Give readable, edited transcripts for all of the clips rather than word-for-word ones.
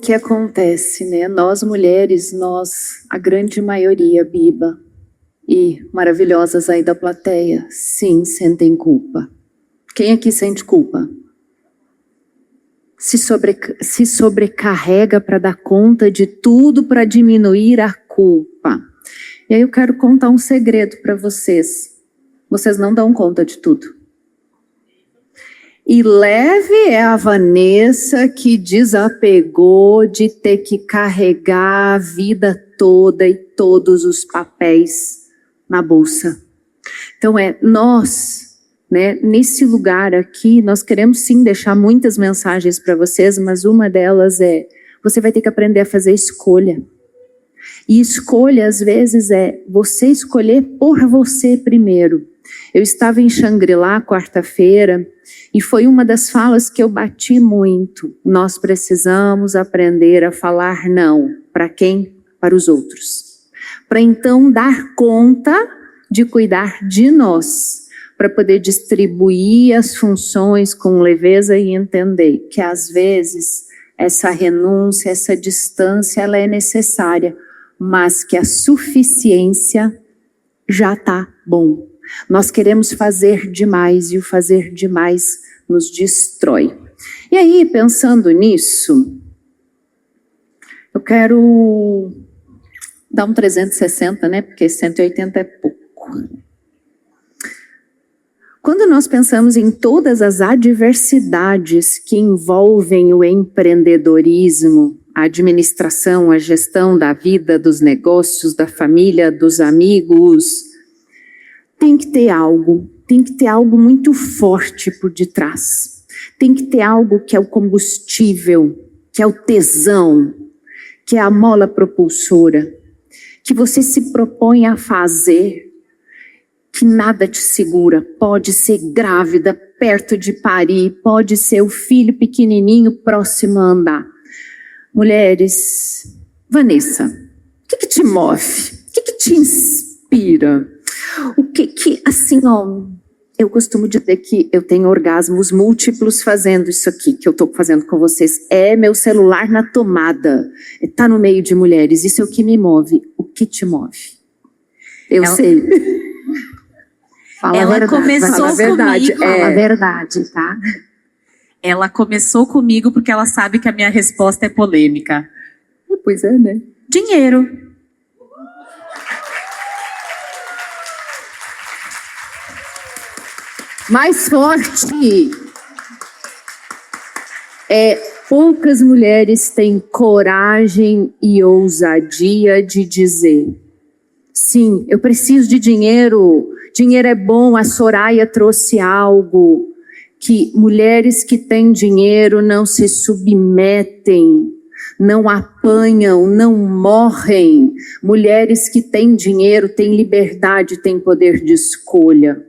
que acontece, né? Nós mulheres, a grande maioria, Biba, e maravilhosas aí da plateia, sim, sentem culpa. Quem aqui sente culpa? Se sobrecarrega para dar conta de tudo para diminuir a culpa. E aí eu quero contar um segredo para vocês. Vocês não dão conta de tudo. E leve é a Vanessa que desapegou de ter que carregar a vida toda e todos os papéis na bolsa. Então nós, né, nesse lugar aqui, nós queremos sim deixar muitas mensagens para vocês, mas uma delas é, você vai ter que aprender a fazer escolha. E escolha, às vezes, é você escolher por você primeiro. Eu estava em Xangri-Lá quarta-feira e foi uma das falas que eu bati muito. Nós precisamos aprender a falar não. Para quem? Para os outros. Para então dar conta de cuidar de nós. Para poder distribuir as funções com leveza e entender que às vezes essa renúncia, essa distância, ela é necessária, mas que a suficiência já está bom. Nós queremos fazer demais e o fazer demais nos destrói. E aí, pensando nisso, eu quero dar um 360, né? Porque 180 é pouco. Quando nós pensamos em todas as adversidades que envolvem o empreendedorismo, a administração, a gestão da vida, dos negócios, da família, dos amigos, tem que ter algo muito forte por detrás. Tem que ter algo que é o combustível, que é o tesão, que é a mola propulsora, que você se propõe a fazer, que nada te segura. Pode ser grávida, perto de parir, pode ser o filho pequenininho próximo a andar. Mulheres, Vanessa, o que te move? O que te inspira? O que, assim, ó, eu costumo dizer que eu tenho orgasmos múltiplos fazendo isso aqui, que eu estou fazendo com vocês. É meu celular na tomada, está no meio de mulheres, isso é o que me move. O que te move? Eu sei. Ela começou comigo. Fala a verdade, tá? Ela começou comigo porque ela sabe que a minha resposta é polêmica. Pois é, né? Dinheiro. Mais forte. Poucas mulheres têm coragem e ousadia de dizer: sim, eu preciso de dinheiro. Dinheiro é bom. A Soraya trouxe algo que mulheres que têm dinheiro não se submetem, não apanham, não morrem. Mulheres que têm dinheiro têm liberdade, têm poder de escolha.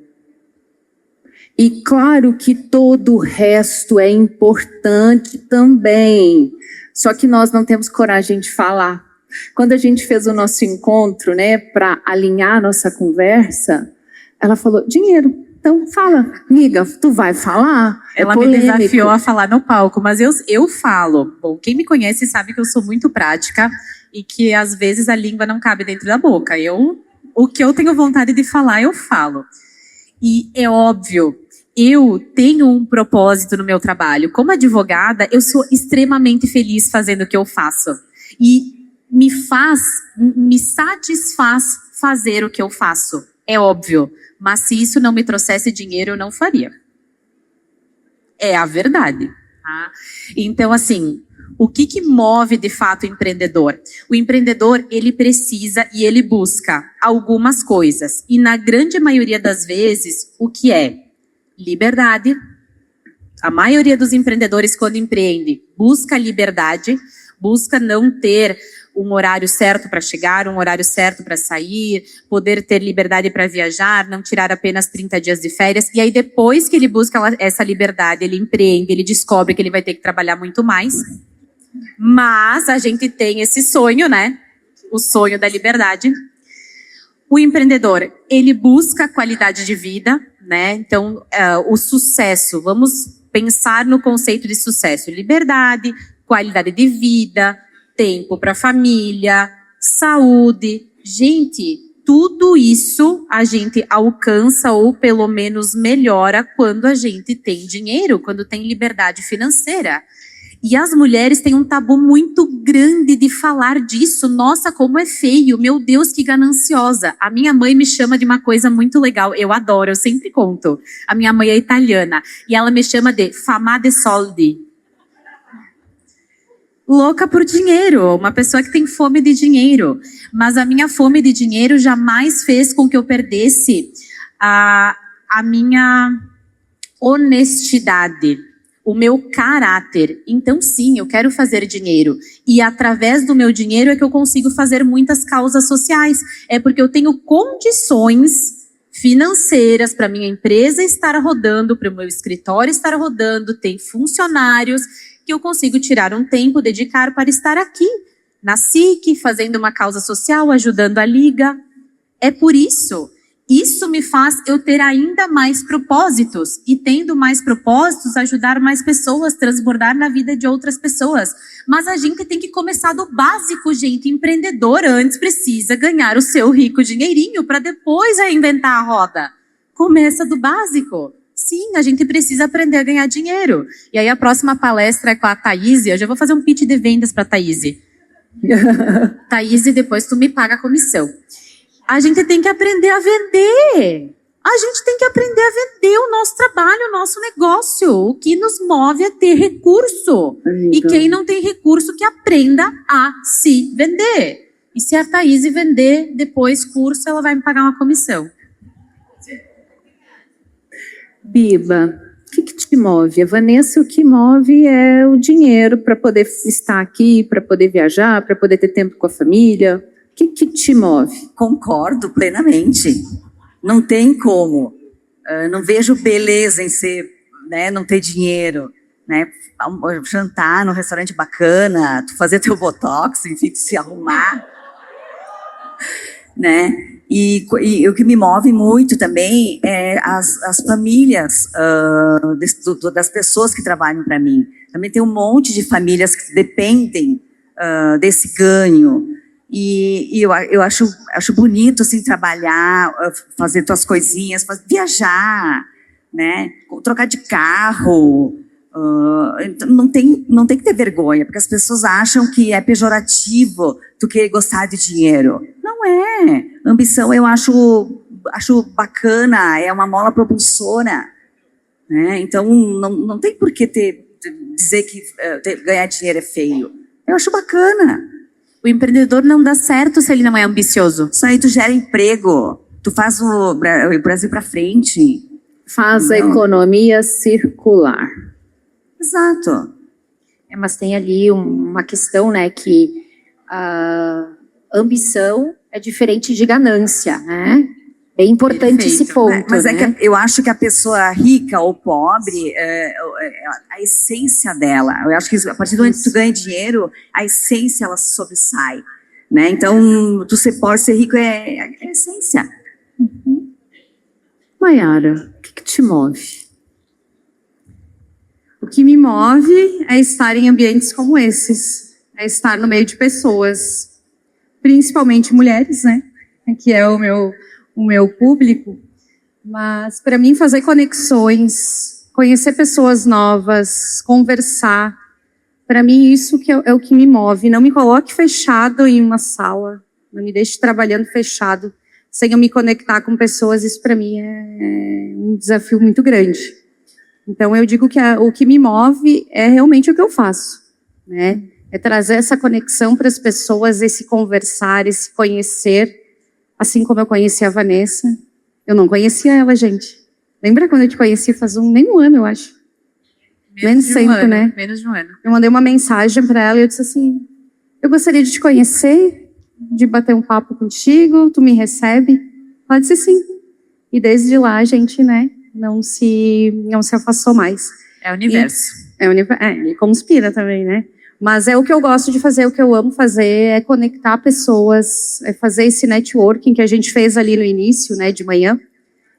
E claro que todo o resto é importante também, só que nós não temos coragem de falar. Quando a gente fez o nosso encontro, né, para alinhar a nossa conversa, ela falou: dinheiro, então fala, amiga, tu vai falar? Ela me desafiou a falar no palco, mas eu falo. Bom, quem me conhece sabe que eu sou muito prática e que às vezes a língua não cabe dentro da boca. O que eu tenho vontade de falar, eu falo. E é óbvio, eu tenho um propósito no meu trabalho. Como advogada, eu sou extremamente feliz fazendo o que eu faço. E me satisfaz fazer o que eu faço. É óbvio. Mas se isso não me trouxesse dinheiro, eu não faria. É a verdade. Tá? Então, assim, o que move de fato o empreendedor? O empreendedor, ele precisa e ele busca algumas coisas. E na grande maioria das vezes, o que é? Liberdade. A maioria dos empreendedores, quando empreende, busca liberdade, busca não ter um horário certo para chegar, um horário certo para sair, poder ter liberdade para viajar, não tirar apenas 30 dias de férias. E aí, depois que ele busca essa liberdade, ele empreende, ele descobre que ele vai ter que trabalhar muito mais. Mas a gente tem esse sonho, né? O sonho da liberdade. O empreendedor, ele busca qualidade de vida, né? Então, o sucesso, vamos pensar no conceito de sucesso. Liberdade, qualidade de vida, tempo para a família, saúde. Gente, tudo isso a gente alcança ou pelo menos melhora quando a gente tem dinheiro, quando tem liberdade financeira. E as mulheres têm um tabu muito grande de falar disso. Nossa, como é feio. Meu Deus, que gananciosa. A minha mãe me chama de uma coisa muito legal. Eu adoro, eu sempre conto. A minha mãe é italiana. E ela me chama de fama de soldi. Louca por dinheiro. Uma pessoa que tem fome de dinheiro. Mas a minha fome de dinheiro jamais fez com que eu perdesse a minha honestidade. O meu caráter. Então, sim, eu quero fazer dinheiro. E através do meu dinheiro é que eu consigo fazer muitas causas sociais. É porque eu tenho condições financeiras para minha empresa estar rodando, para o meu escritório estar rodando, tem funcionários que eu consigo tirar um tempo, dedicar para estar aqui, na SIC, fazendo uma causa social, ajudando a Liga. É por isso. Isso me faz eu ter ainda mais propósitos. E tendo mais propósitos, ajudar mais pessoas, transbordar na vida de outras pessoas. Mas a gente tem que começar do básico, gente. Empreendedor antes precisa ganhar o seu rico dinheirinho para depois reinventar a roda. Começa do básico. Sim, a gente precisa aprender a ganhar dinheiro. E aí a próxima palestra é com a Thaís. Eu já vou fazer um pitch de vendas para a Thaís. Thaís, depois tu me paga a comissão. A gente tem que aprender a vender. A gente tem que aprender a vender o nosso trabalho, o nosso negócio. O que nos move é ter recurso. Amiga. E quem não tem recurso, que aprenda a se vender. E se a Thaís vender depois curso, ela vai me pagar uma comissão. Biba, o que te move? A Vanessa, o que move é o dinheiro para poder estar aqui, para poder viajar, para poder ter tempo com a família. O que te move? Concordo plenamente. Não tem como. Não vejo beleza em ser, né, não ter dinheiro, né? Jantar num restaurante bacana, tu fazer teu botox, enfim, se arrumar, né? E o que me move muito também é as famílias das pessoas que trabalham para mim. Também tem um monte de famílias que dependem desse ganho. E eu acho bonito, assim, trabalhar, fazer tuas coisinhas, viajar, né? Trocar de carro. Não tem que ter vergonha, porque as pessoas acham que é pejorativo tu querer gostar de dinheiro. Não é. Ambição eu acho bacana, é uma mola propulsora, né? Então não tem por que dizer que ganhar dinheiro é feio. Eu acho bacana. O empreendedor não dá certo se ele não é ambicioso. Isso aí tu gera emprego, tu faz o Brasil para frente. Faz a economia circular. Exato. Mas tem ali uma questão, né, que a ambição é diferente de ganância, né? É importante Perfeito. Esse ponto, Mas né? é que eu acho que a pessoa rica ou pobre, a essência dela, eu acho que a partir do momento que tu ganha dinheiro, a essência ela sobressai, né? Então, tu ser pobre, ser rico é a essência. Maiara, o que te move? O que me move é estar em ambientes como esses, é estar no meio de pessoas, principalmente mulheres, né? Que é o meu público, mas para mim fazer conexões, conhecer pessoas novas, conversar, para mim isso que é o que me move. Não me coloque fechado em uma sala, não me deixe trabalhando fechado, sem eu me conectar com pessoas, isso para mim é um desafio muito grande. Então eu digo que o que me move é realmente o que eu faço, né? É trazer essa conexão para as pessoas, esse conversar, esse conhecer. Assim como eu conheci a Vanessa, eu não conhecia ela, gente. Lembra quando eu te conheci faz nem um ano, eu acho? Menos tempo, né? Menos de um ano. Eu mandei uma mensagem para ela e eu disse assim, eu gostaria de te conhecer, de bater um papo contigo, tu me recebe? Ela disse sim. E desde lá a gente, né, não se afastou mais. É o universo. Ele conspira também, né? Mas é o que eu gosto de fazer, o que eu amo fazer é conectar pessoas, é fazer esse networking que a gente fez ali no início, né, de manhã.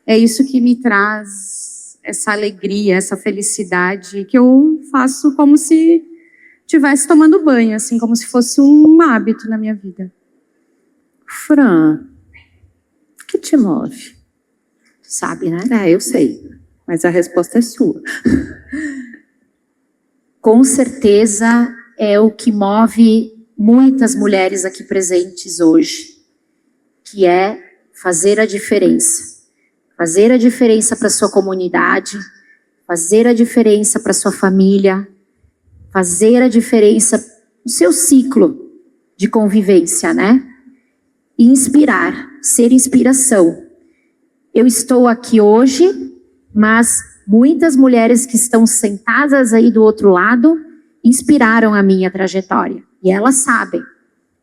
É isso que me traz essa alegria, essa felicidade, que eu faço como se estivesse tomando banho, assim, como se fosse um hábito na minha vida. Fran, o que te move? Sabe, né? Eu sei, mas a resposta é sua. Com certeza é o que move muitas mulheres aqui presentes hoje, que é fazer a diferença. Fazer a diferença para sua comunidade, fazer a diferença para sua família, fazer a diferença no seu ciclo de convivência, né? E inspirar, ser inspiração. Eu estou aqui hoje, mas muitas mulheres que estão sentadas aí do outro lado inspiraram a minha trajetória. E elas sabem.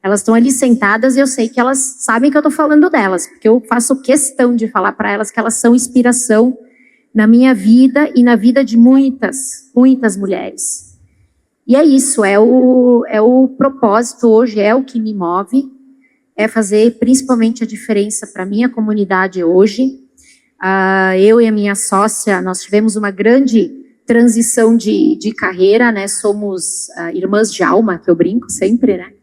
Elas estão ali sentadas e eu sei que elas sabem que eu estou falando delas, porque eu faço questão de falar para elas que elas são inspiração na minha vida e na vida de muitas, muitas mulheres. E é isso, é o propósito hoje, é o que me move, é fazer principalmente a diferença para a minha comunidade hoje. Eu e a minha sócia, nós tivemos uma grande transição de carreira, né? Somos irmãs de alma, que eu brinco sempre, né?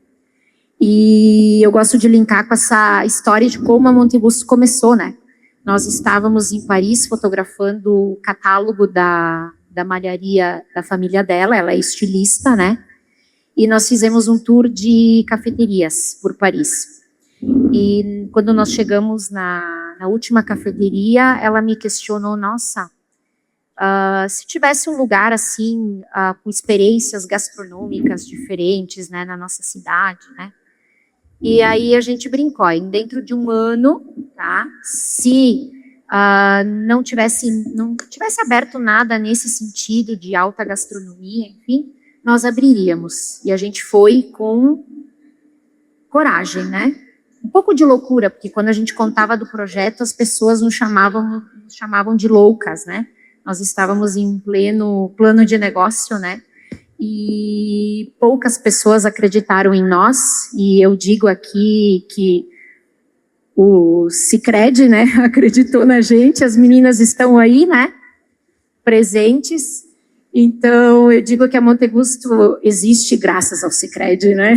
E eu gosto de linkar com essa história de como a Monte Augusto começou, né? Nós estávamos em Paris fotografando o catálogo da malharia da família dela, ela é estilista, né? E nós fizemos um tour de cafeterias por Paris. E quando nós chegamos na última cafeteria, ela me questionou, nossa, se tivesse um lugar assim, com experiências gastronômicas diferentes, né, na nossa cidade, né? E aí a gente brincou, dentro de um ano, tá? Se não tivesse aberto nada nesse sentido de alta gastronomia, enfim, nós abriríamos. E a gente foi com coragem, né? Um pouco de loucura, porque quando a gente contava do projeto, as pessoas nos chamavam de loucas, né? Nós estávamos em pleno plano de negócio, né? E poucas pessoas acreditaram em nós, e eu digo aqui que o Sicredi, né, acreditou na gente, as meninas estão aí, né, presentes, então eu digo que a Monte Augusto existe graças ao Sicredi, né.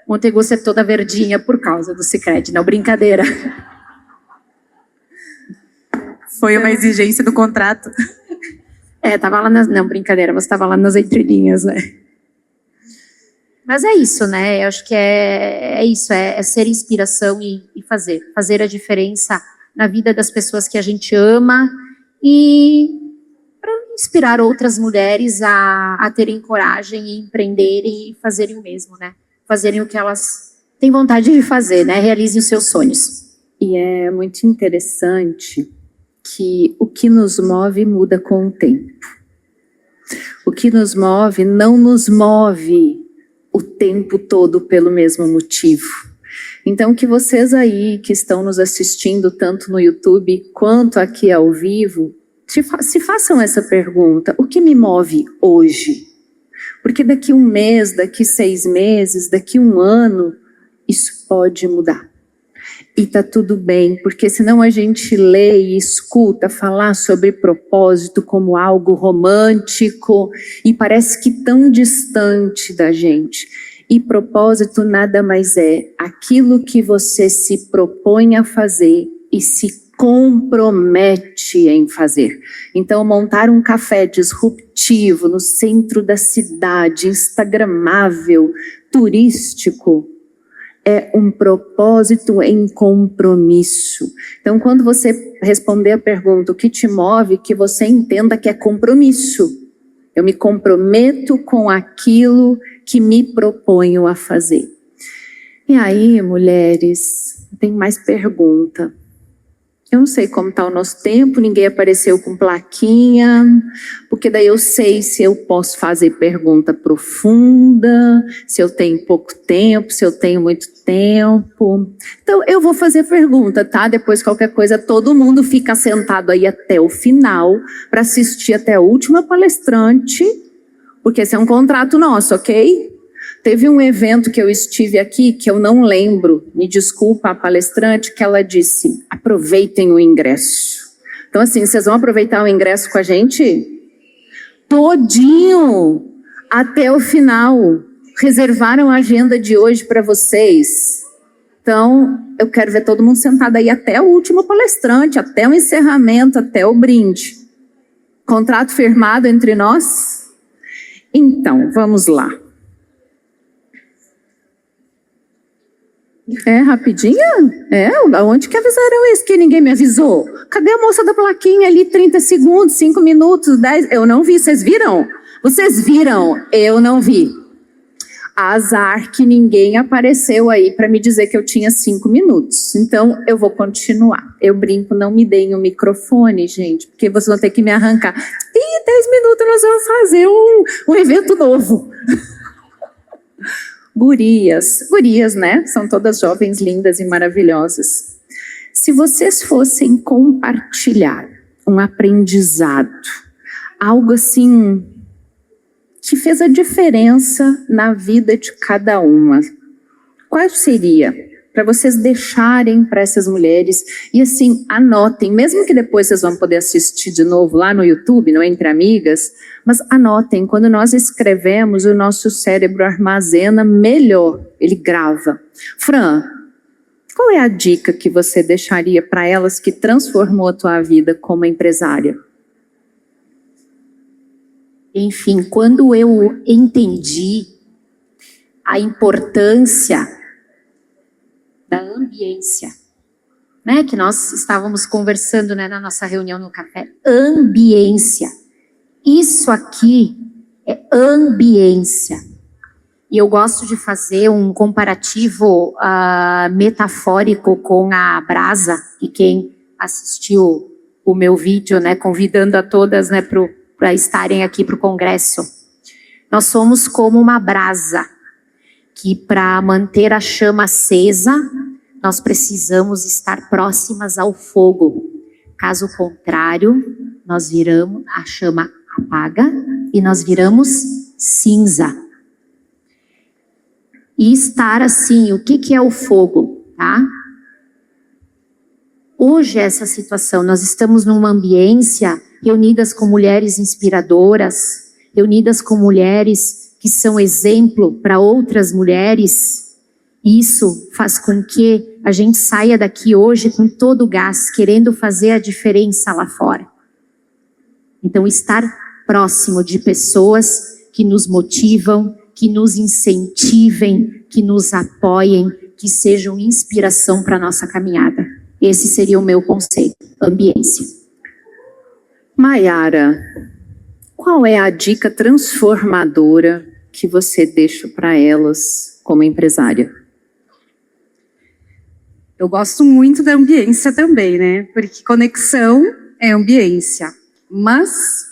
Monte Augusto é toda verdinha por causa do Sicredi, não, brincadeira. Foi uma exigência do contrato. Tava lá não, brincadeira, você estava lá nas entrelinhas, né? Mas é isso, né? Eu acho que é isso, é ser inspiração e fazer a diferença na vida das pessoas que a gente ama e para inspirar outras mulheres a terem coragem e empreenderem e fazerem o mesmo, né? Fazerem o que elas têm vontade de fazer, né? Realizem os seus sonhos. E é muito interessante que o que nos move muda com o tempo. O que nos move não nos move o tempo todo pelo mesmo motivo. Então, que vocês aí que estão nos assistindo tanto no YouTube quanto aqui ao vivo, se façam essa pergunta: o que me move hoje? Porque daqui 1 mês, daqui 6 meses, daqui 1 ano, isso pode mudar. E tá tudo bem, porque senão a gente lê e escuta falar sobre propósito como algo romântico e parece que tão distante da gente. E propósito nada mais é aquilo que você se propõe a fazer e se compromete em fazer. Então, montar um café disruptivo no centro da cidade, instagramável, turístico, é um propósito em compromisso. Então, quando você responder a pergunta, o que te move, que você entenda que é compromisso. Eu me comprometo com aquilo que me proponho a fazer. E aí, mulheres, tem mais pergunta. Eu não sei como está o nosso tempo, ninguém apareceu com plaquinha, porque daí eu sei se eu posso fazer pergunta profunda, se eu tenho pouco tempo, se eu tenho muito tempo. Então, eu vou fazer pergunta, tá? Depois, qualquer coisa, todo mundo fica sentado aí até o final para assistir até a última palestrante, porque esse é um contrato nosso, ok? Teve um evento que eu estive aqui, que eu não lembro, me desculpa a palestrante, que ela disse, aproveitem o ingresso. Então assim, vocês vão aproveitar o ingresso com a gente? Todinho! até o final. Reservaram a agenda de hoje para vocês. Então, eu quero ver todo mundo sentado aí até o último palestrante, até o encerramento, até o brinde. Contrato firmado entre nós? Então, vamos lá. É rapidinho? Onde que avisaram isso? Que ninguém me avisou? Cadê a moça da plaquinha ali? 30 segundos, 5 minutos, 10? Eu não vi, vocês viram? Vocês viram? Eu não vi. Azar que ninguém apareceu aí para me dizer que eu tinha 5 minutos. Então, eu vou continuar. Eu brinco, não me deem o microfone, gente, porque vocês vão ter que me arrancar. 10 minutos nós vamos fazer um evento novo. Gurias, né? São todas jovens, lindas e maravilhosas. Se vocês fossem compartilhar um aprendizado, algo assim que fez a diferença na vida de cada uma, qual seria? Para vocês deixarem para essas mulheres e assim, anotem, mesmo que depois vocês vão poder assistir de novo lá no YouTube, no Entre Amigas, mas anotem, quando nós escrevemos, o nosso cérebro armazena melhor, ele grava. Fran, qual é a dica que você deixaria para elas que transformou a tua vida como empresária? Enfim, quando eu entendi a importância da ambiência, né, que nós estávamos conversando, né, na nossa reunião no café, ambiência. Isso aqui é ambiência. E eu gosto de fazer um comparativo metafórico com a brasa, e quem assistiu o meu vídeo, né, convidando a todas, né, para estarem aqui para o congresso. Nós somos como uma brasa, que para manter a chama acesa, nós precisamos estar próximas ao fogo. Caso contrário, nós viramos, a chama apaga e nós viramos cinza. E estar assim, o que é o fogo, tá? Hoje essa situação, nós estamos numa ambiência reunidas com mulheres inspiradoras, reunidas com mulheres que são exemplo para outras mulheres. Isso faz com que a gente saia daqui hoje com todo o gás, querendo fazer a diferença lá fora. Então, estar próximo de pessoas que nos motivam, que nos incentivem, que nos apoiem, que sejam inspiração para a nossa caminhada. Esse seria o meu conceito, ambiência. Maiara, qual é a dica transformadora que você deixa para elas como empresária? Eu gosto muito da ambiência também, né? Porque conexão é ambiência. Mas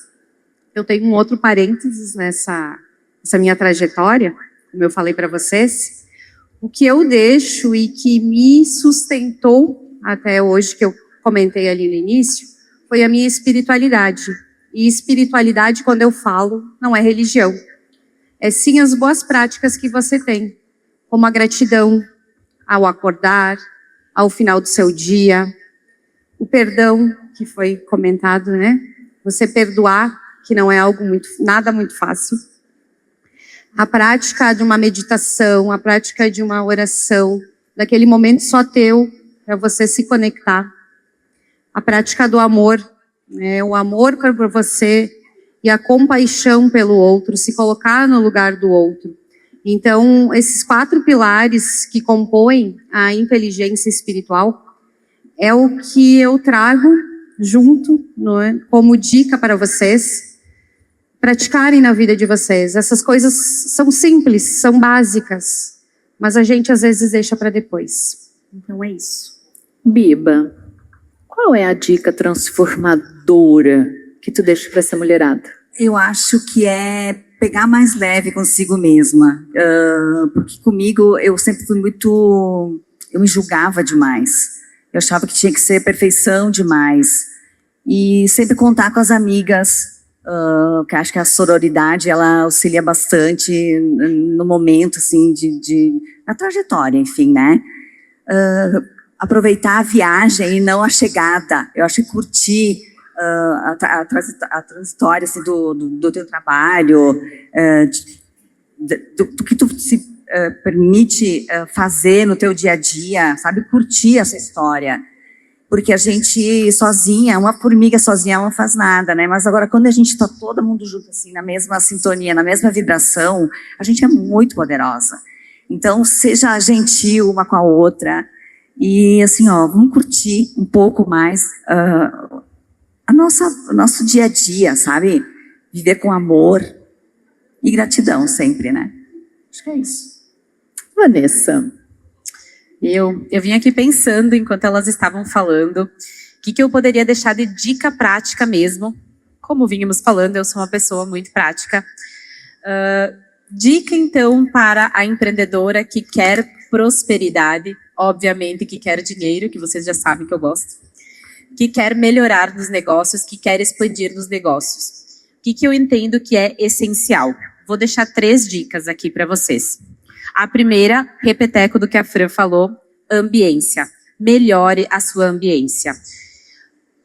eu tenho um outro parênteses nessa minha trajetória, como eu falei para vocês. O que eu deixo e que me sustentou até hoje, que eu comentei ali no início, foi a minha espiritualidade. E espiritualidade, quando eu falo, não é religião. É sim as boas práticas que você tem, como a gratidão ao acordar, ao final do seu dia, o perdão, que foi comentado, né? Você perdoar, que não é algo nada muito fácil. A prática de uma meditação, a prática de uma oração, daquele momento só teu, para você se conectar. A prática do amor, né? O amor por você e a compaixão pelo outro, se colocar no lugar do outro. Então, esses 4 pilares que compõem a inteligência espiritual é o que eu trago junto, não é? Como dica para vocês praticarem na vida de vocês. Essas coisas são simples, são básicas, mas a gente às vezes deixa para depois. Então é isso. Biba, qual é a dica transformadora que tu deixa para essa mulherada? Eu acho que é pegar mais leve consigo mesma, porque comigo eu sempre fui muito, eu me julgava demais, eu achava que tinha que ser perfeição demais, e sempre contar com as amigas, que acho que a sororidade ela auxilia bastante no momento assim na trajetória, enfim, né? Aproveitar a viagem e não a chegada. Eu acho que curtir a trajetória assim, do teu trabalho, do que tu se permite fazer no teu dia a dia, sabe? Curtir essa história. Porque a gente sozinha, uma formiga sozinha não faz nada, né? Mas agora quando a gente está todo mundo junto assim, na mesma sintonia, na mesma vibração, a gente é muito poderosa. Então, seja gentil uma com a outra e assim, ó, vamos curtir um pouco mais o nosso dia a dia, sabe? Viver com amor e gratidão sempre, né? Acho que é isso. Vanessa. Eu vim aqui pensando, enquanto elas estavam falando, o que eu poderia deixar de dica prática mesmo. Como vínhamos falando, eu sou uma pessoa muito prática. Dica, então, para a empreendedora que quer prosperidade, obviamente que quer dinheiro, que vocês já sabem que eu gosto, que quer melhorar nos negócios, que quer expandir nos negócios. O que eu entendo que é essencial? Vou deixar 3 dicas aqui para vocês. A primeira, repeteco do que a Fran falou, ambiência. Melhore a sua ambiência.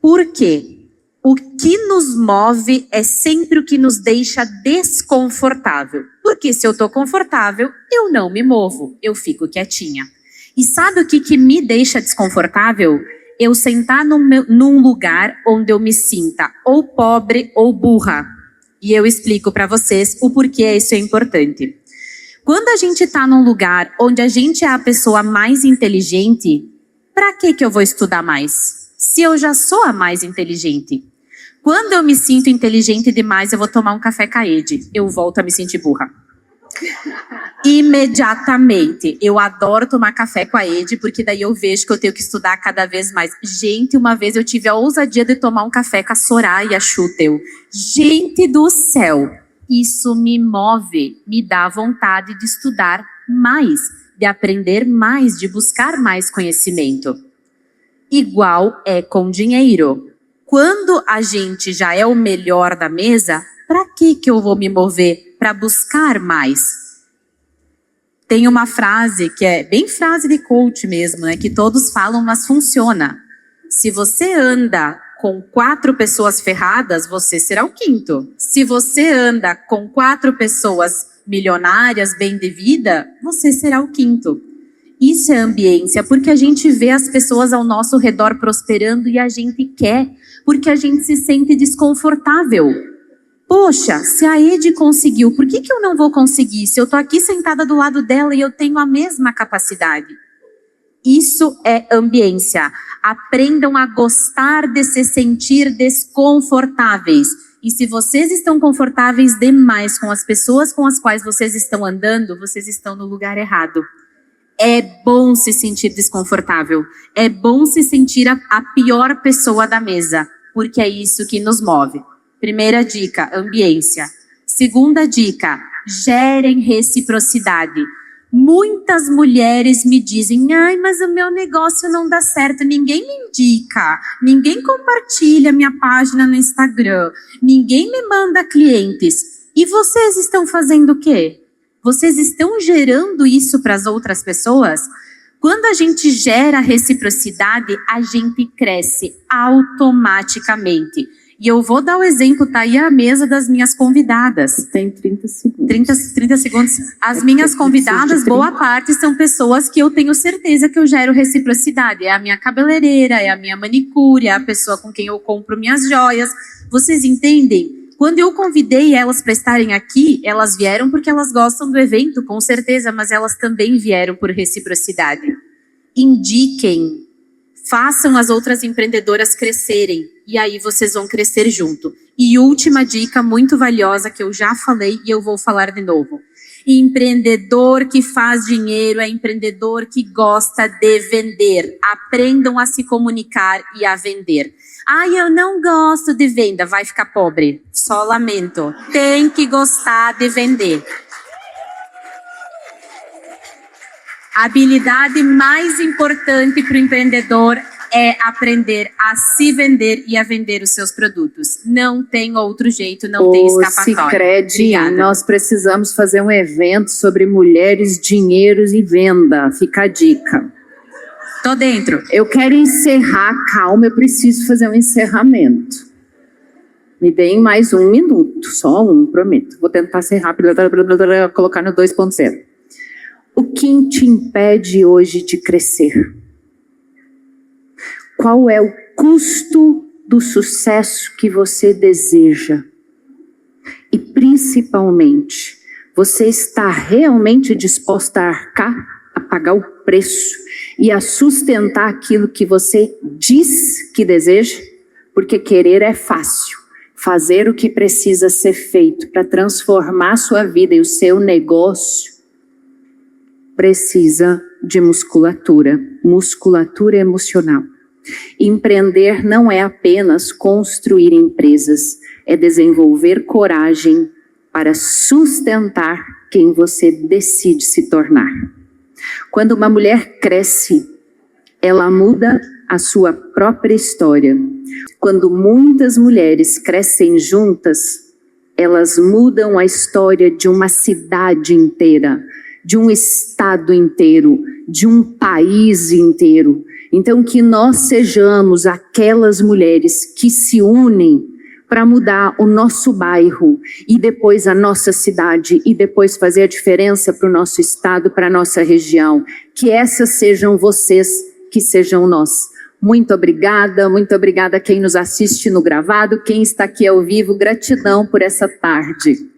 Por quê? O que nos move é sempre o que nos deixa desconfortável. Porque se eu estou confortável, eu não me movo, eu fico quietinha. E sabe o que me deixa desconfortável? Eu sentar num lugar onde eu me sinta ou pobre ou burra. E eu explico para vocês o porquê isso é importante. Quando a gente está num lugar onde a gente é a pessoa mais inteligente, para que eu vou estudar mais? Se eu já sou a mais inteligente. Quando eu me sinto inteligente demais, eu vou tomar um café com a Ed. Eu volto a me sentir burra. Imediatamente. Eu adoro tomar café com a Ed, porque daí eu vejo que eu tenho que estudar cada vez mais. Gente, uma vez eu tive a ousadia de tomar um café com a Soraya Schutel. Gente do céu! Isso me move, me dá vontade de estudar mais, de aprender mais, de buscar mais conhecimento. Igual é com dinheiro. Quando a gente já é o melhor da mesa, para que eu vou me mover? Para buscar mais. Tem uma frase que é bem frase de coach mesmo, né? Que todos falam, mas funciona. Se você anda com 4 pessoas ferradas, você será o 5º. Se você anda com 4 pessoas milionárias, bem de vida, você será o 5º. Isso é ambiência, porque a gente vê as pessoas ao nosso redor prosperando e a gente quer, porque a gente se sente desconfortável. Poxa, se a Ed conseguiu, por que eu não vou conseguir? Se eu tô aqui sentada do lado dela e eu tenho a mesma capacidade. Isso é ambiência. Aprendam a gostar de se sentir desconfortáveis. E se vocês estão confortáveis demais com as pessoas com as quais vocês estão andando, vocês estão no lugar errado. É bom se sentir desconfortável. É bom se sentir a pior pessoa da mesa, porque é isso que nos move. Primeira dica, ambiência. Segunda dica, gerem reciprocidade. Muitas mulheres me dizem, ai, mas o meu negócio não dá certo, ninguém me indica, ninguém compartilha minha página no Instagram, ninguém me manda clientes. E vocês estão fazendo o quê? Vocês estão gerando isso para as outras pessoas? Quando a gente gera reciprocidade, a gente cresce automaticamente. E eu vou dar o exemplo, tá aí a mesa das minhas convidadas. Tem 30 segundos. 30 segundos. As minhas convidadas, boa parte, são pessoas que eu tenho certeza que eu gero reciprocidade. É a minha cabeleireira, é a minha manicure, é a pessoa com quem eu compro minhas joias. Vocês entendem? Quando eu convidei elas para estarem aqui, elas vieram porque elas gostam do evento, com certeza, mas elas também vieram por reciprocidade. Indiquem. Façam as outras empreendedoras crescerem e aí vocês vão crescer junto. E última dica muito valiosa que eu já falei e eu vou falar de novo. Empreendedor que faz dinheiro é empreendedor que gosta de vender. Aprendam a se comunicar e a vender. Ai, eu não gosto de venda, vai ficar pobre. Só lamento. Tem que gostar de vender. A habilidade mais importante para o empreendedor é aprender a se vender e a vender os seus produtos. Não tem outro jeito, não tem escapatória. Sicredi, nós precisamos fazer um evento sobre mulheres, dinheiros e venda. Fica a dica. Tô dentro. Eu quero encerrar, calma, eu preciso fazer um encerramento. Me deem mais 1 minuto, só um, prometo. Vou tentar ser rápido, colocar no 2.0. O que te impede hoje de crescer? Qual é o custo do sucesso que você deseja? E principalmente, você está realmente disposta a arcar, a pagar o preço e a sustentar aquilo que você diz que deseja? Porque querer é fácil. Fazer o que precisa ser feito para transformar a sua vida e o seu negócio precisa de musculatura emocional. Empreender não é apenas construir empresas, é desenvolver coragem para sustentar quem você decide se tornar. Quando uma mulher cresce, ela muda a sua própria história. Quando muitas mulheres crescem juntas, elas mudam a história de uma cidade inteira, de um estado inteiro, de um país inteiro. Então, que nós sejamos aquelas mulheres que se unem para mudar o nosso bairro e depois a nossa cidade e depois fazer a diferença para o nosso estado, para a nossa região. Que essas sejam vocês, que sejam nós. Muito obrigada a quem nos assiste no gravado, quem está aqui ao vivo, gratidão por essa tarde.